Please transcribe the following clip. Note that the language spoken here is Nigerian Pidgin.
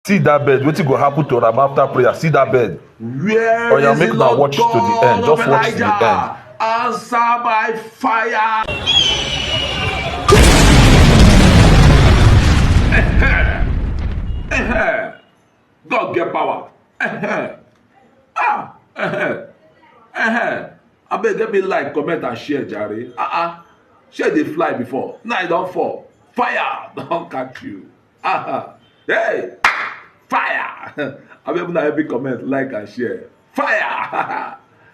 See that bed. What go happen to Ram after prayer? See that bed. Where Or you is make the now Lord watch to the God end. Just of watch to the end. Elijah? Answer by fire. God get power. I beg get me like, comment and share, Jerry. Share the fly before. Now it don't fall. Fire don't catch you. Hey, fire. I beg now every comment, like and share. Fire.